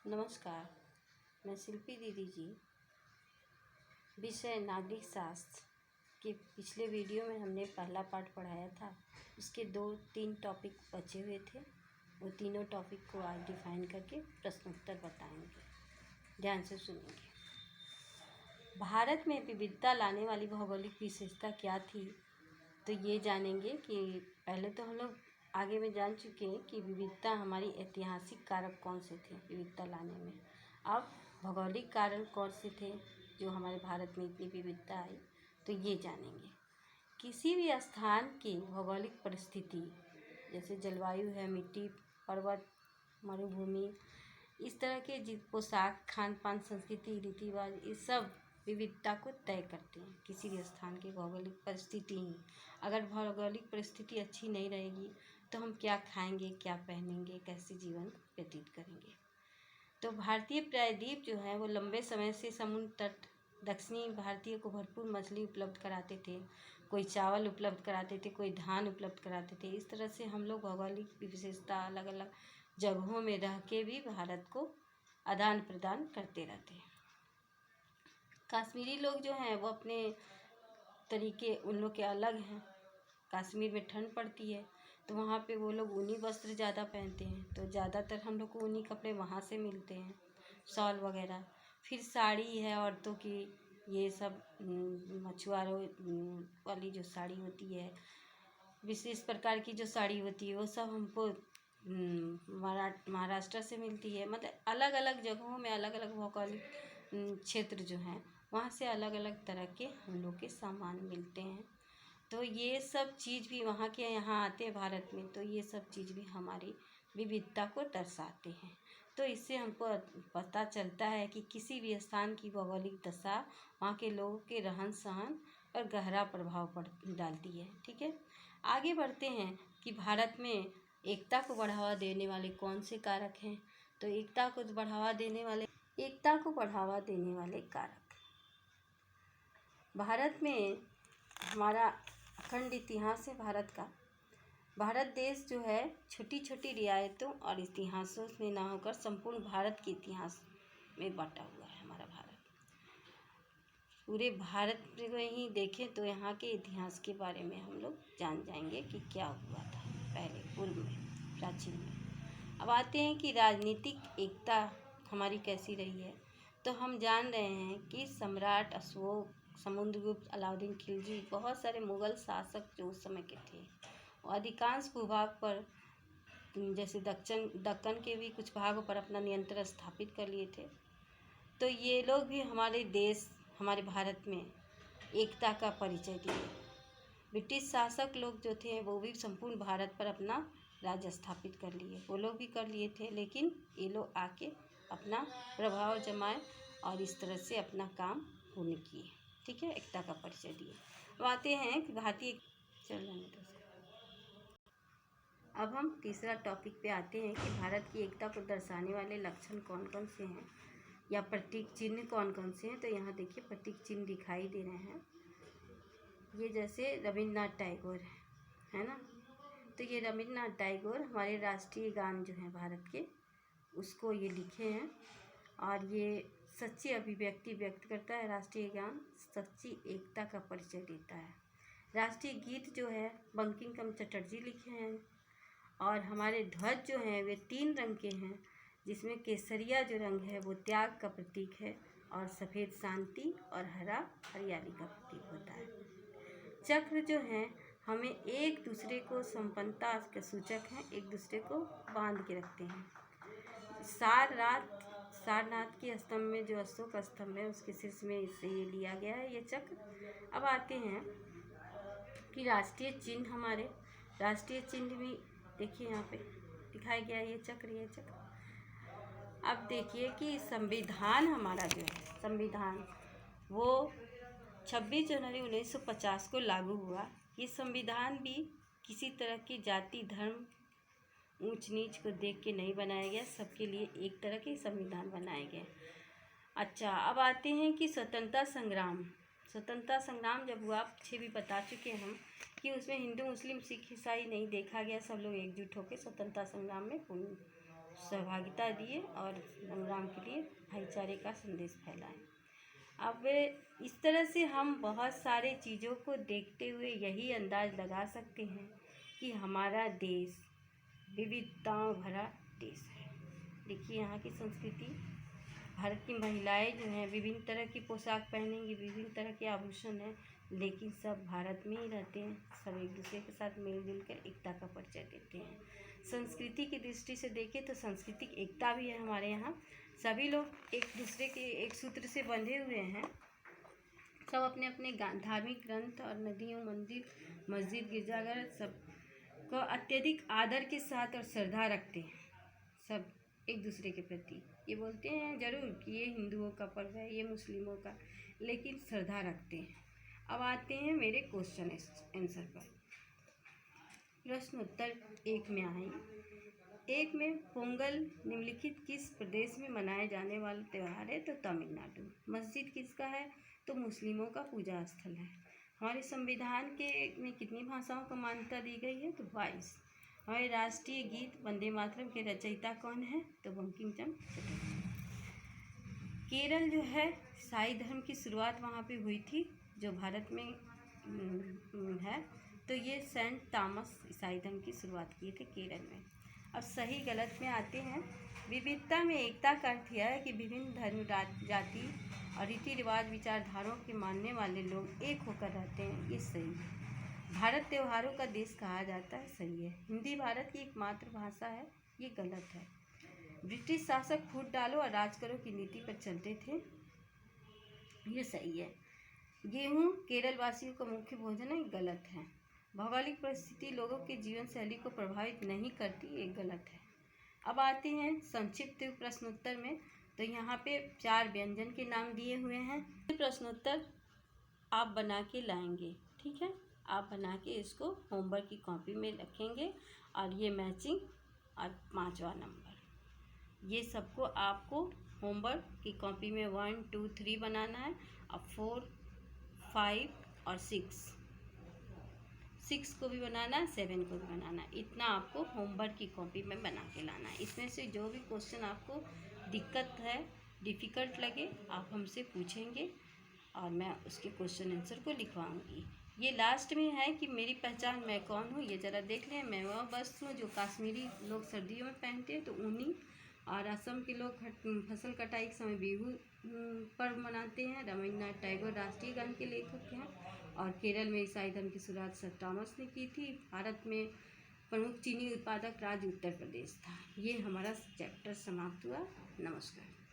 नमस्कार। मैं शिल्पी दीदी जी। विषय नागरिक शास्त्र के पिछले वीडियो में हमने पहला पार्ट पढ़ाया था। उसके 2-3 टॉपिक बचे हुए थे। वो तीनों टॉपिक को आज डिफाइन करके प्रश्नोत्तर बताएंगे। ध्यान से सुनेंगे। भारत में विविधता लाने वाली भौगोलिक विशेषता क्या थी, तो ये जानेंगे कि पहले तो हम लोग आगे में जान चुके हैं कि विविधता हमारी ऐतिहासिक कारक कौन से थे विविधता लाने में। अब भौगोलिक कारण कौन से थे जो हमारे भारत में इतनी विविधता आई, तो ये जानेंगे। किसी भी स्थान की भौगोलिक परिस्थिति जैसे जलवायु है, मिट्टी, पर्वत, मरुभूमि, इस तरह के पोशाक, खान पान, संस्कृति, रीति रिवाज, ये सब विविधता को तय करते हैं। किसी भी स्थान की भौगोलिक परिस्थिति ही, अगर भौगोलिक परिस्थिति अच्छी नहीं रहेगी तो हम क्या खाएंगे, क्या पहनेंगे, कैसे जीवन व्यतीत करेंगे। तो भारतीय प्रायद्वीप जो है वो लंबे समय से समुद्र तट दक्षिणी भारतीय को भरपूर मछली उपलब्ध कराते थे, कोई चावल उपलब्ध कराते थे, कोई धान उपलब्ध कराते थे। इस तरह से हम लोग भौगोलिक विशेषता अलग अलग जगहों में रह के भी भारत को आदान प्रदान करते रहते हैं। कश्मीरी लोग जो हैं वो अपने तरीके उन लोग के अलग हैं। कश्मीर में ठंड पड़ती है तो वहाँ पे वो लोग ऊनी वस्त्र ज़्यादा पहनते हैं, तो ज़्यादातर हम लोग को ऊनी कपड़े वहाँ से मिलते हैं, शॉल वगैरह। फिर साड़ी है औरतों की, ये सब मछुआरों वाली जो साड़ी होती है, विशेष प्रकार की जो साड़ी होती है, वो सब हमको महाराष्ट्र से मिलती है। मतलब अलग अलग जगहों में अलग अलग भौगोलिक क्षेत्र जो हैं वहाँ से अलग अलग तरह के हम लोग के सामान मिलते हैं। तो ये सब चीज़ भी वहाँ के यहाँ आते हैं भारत में, तो ये सब चीज़ भी हमारी विविधता को दर्शाते हैं। तो इससे हमको पता चलता है कि किसी भी स्थान की भौगोलिक दशा वहाँ के लोगों के रहन सहन पर गहरा प्रभाव डालती है। ठीक है, आगे बढ़ते हैं कि भारत में एकता को बढ़ावा देने वाले कौन से कारक हैं। तो एकता को बढ़ावा देने वाले कारक, भारत में हमारा अखंड इतिहास है। भारत देश जो है छोटी छोटी रियायतों और इतिहासों में ना होकर संपूर्ण भारत के इतिहास में बटा हुआ है। हमारा भारत, पूरे भारत में ही देखें तो यहाँ के इतिहास के बारे में हम लोग जान जाएंगे कि क्या हुआ था पहले पूर्व में, प्राचीन में। अब आते हैं कि राजनीतिक एकता हमारी कैसी रही है। तो हम जान रहे हैं कि सम्राट अशोक, समुद्रगुप्त, अलाउद्दीन खिलजी, बहुत सारे मुग़ल शासक जो उस समय के थे, वो अधिकांश भूभाग पर जैसे दक्कन के भी कुछ भागों पर अपना नियंत्रण स्थापित कर लिए थे। तो ये लोग भी हमारे देश, हमारे भारत में एकता का परिचय दिए। ब्रिटिश शासक लोग जो थे वो भी संपूर्ण भारत पर अपना राज्य स्थापित कर लिए, वो लोग भी कर लिए थे, लेकिन ये लोग आके अपना प्रभाव जमाए और इस तरह से अपना काम पूर्ण किए। ठीक है, एकता का परिचय दिए। अब आते हैं कि अब हम तीसरा टॉपिक पे आते हैं कि भारत की एकता को दर्शाने वाले लक्षण कौन कौन से हैं या प्रतीक चिन्ह कौन कौन से हैं। तो यहाँ देखिए प्रतीक चिन्ह दिखाई दे रहे हैं। ये जैसे रविन्द्रनाथ टैगोर है ना, तो ये रविन्द्रनाथ टैगोर हमारे राष्ट्रीय गान जो हैं भारत के, उसको ये लिखे हैं और ये सच्ची अभिव्यक्ति व्यक्त करता है। राष्ट्रीय गान सच्ची एकता का परिचय देता है। राष्ट्रीय गीत जो है बंकिम चटर्जी लिखे हैं और हमारे ध्वज जो हैं वे 3 रंग के हैं, जिसमें केसरिया जो रंग है वो त्याग का प्रतीक है और सफ़ेद शांति और हरा हरियाली का प्रतीक होता है। चक्र जो हैं हमें एक दूसरे को संपन्नता के सूचक हैं, एक दूसरे को बांध के रखते हैं। सारनाथ के स्तंभ में जो अशोक स्तंभ है उसके शीर्ष में इससे ये लिया गया है ये चक्र। अब आते हैं कि राष्ट्रीय चिन्ह, हमारे राष्ट्रीय चिन्ह भी देखिए यहाँ पे दिखाया गया है ये चक्र। अब देखिए कि संविधान हमारा जो है, संविधान वो 26 जनवरी 1950 को लागू हुआ। ये संविधान भी किसी तरह की जाति, धर्म, ऊंच नीच को देख के नहीं बनाया गया, सबके लिए एक तरह के संविधान बनाए गए। अच्छा, अब आते हैं कि स्वतंत्रता संग्राम जब हुआ, पीछे भी बता चुके हैं हम कि उसमें हिंदू, मुस्लिम, सिख, ईसाई नहीं देखा गया, सब लोग एकजुट होकर स्वतंत्रता संग्राम में सहभागिता दिए और संग्राम के लिए भाईचारे का संदेश फैलाएं। अब इस तरह से हम बहुत सारे चीज़ों को देखते हुए यही अंदाज़ लगा सकते हैं कि हमारा देश विविधताओं भरा देश है। देखिए यहाँ की संस्कृति, भारत की महिलाएं जो हैं विभिन्न तरह की पोशाक पहनेंगी, विभिन्न तरह के आभूषण हैं, लेकिन सब भारत में ही रहते हैं। सब एक दूसरे के साथ मिलजुल कर एकता का परिचय देते हैं। संस्कृति की दृष्टि से देखें तो सांस्कृतिक एकता भी है हमारे यहाँ। सभी लोग एक दूसरे के एक सूत्र से बंधे हुए हैं। सब अपने अपने धार्मिक ग्रंथ और नदियों, मंदिर, मस्जिद, गिरजाघर सब को अत्यधिक आदर के साथ और श्रद्धा रखते हैं। सब एक दूसरे के प्रति ये बोलते हैं ज़रूर कि ये हिंदुओं का पर्व है, ये मुस्लिमों का, लेकिन श्रद्धा रखते हैं। अब आते हैं मेरे क्वेश्चन आंसर पर। प्रश्न उत्तर 1 में आए। 1 में पोंगल निम्नलिखित किस प्रदेश में मनाए जाने वाला त्यौहार है? तो तमिलनाडु। मस्जिद किसका है? तो मुस्लिमों का पूजा स्थल है। हमारे संविधान के में कितनी भाषाओं को मान्यता दी गई है? तो 22। हमारे राष्ट्रीय गीत वंदे मातरम के रचयिता कौन है? तो बंकिम चंद्र चटर्जी। केरल जो है ईसाई धर्म की शुरुआत वहाँ पे हुई थी, जो भारत में है। तो ये सेंट थॉमस ईसाई धर्म की शुरुआत किए थे केरल में। अब सही गलत में आते हैं। विविधता में एकता का अर्थ यह है कि विभिन्न धर्म, जाति और रीति रिवाज, विचारधाराओं के मानने वाले लोग एक होकर रहते हैं। ये सही है। भारत त्योहारों का देश कहा जाता है। सही है। हिंदी भारत की एकमात्र भाषा है। ये गलत है। ब्रिटिश शासक फूट डालो और राज करो की नीति पर चलते थे। ये सही है। गेहूँ केरल वासियों का मुख्य भोजन है। गलत है। भौगोलिक परिस्थिति लोगों के जीवन शैली को प्रभावित नहीं करती। ये गलत है। अब आते हैं संक्षिप्त प्रश्नोत्तर में। तो यहाँ पे 4 व्यंजन के नाम दिए हुए हैं। प्रश्नोत्तर आप बना के लाएंगे, ठीक है। आप बना के इसको होमवर्क की कॉपी में रखेंगे और ये मैचिंग और 5वां नंबर, ये सबको आपको होमवर्क की कॉपी में 1, 2, 3 बनाना है। अब 4, 5 और 6 को भी बनाना है, 7 को भी बनाना है। इतना आपको होमवर्क की कॉपी में बना के लाना है। इसमें से जो भी क्वेश्चन आपको दिक्कत है, डिफ़िकल्ट लगे, आप हमसे पूछेंगे और मैं उसके क्वेश्चन आंसर को लिखवाऊंगी। ये लास्ट में है कि मेरी पहचान मैं कौन हूँ, ये ज़रा देख लें। मैं वह वस्त्र हूँ जो काश्मीरी लोग सर्दियों में पहनते हैं, तो ऊनी, और असम के लोग फसल कटाई के समय बिहू पर्व मनाते हैं। रविन्द्रनाथ टैगोर राष्ट्रीय गान के लेखक हैं। और केरल में ईसाई धर्म की शुरुआत सेंट थॉमस ने की थी। भारत में प्रमुख चीनी उत्पादक राज्य उत्तर प्रदेश था। ये हमारा चैप्टर समाप्त हुआ। नमस्कार।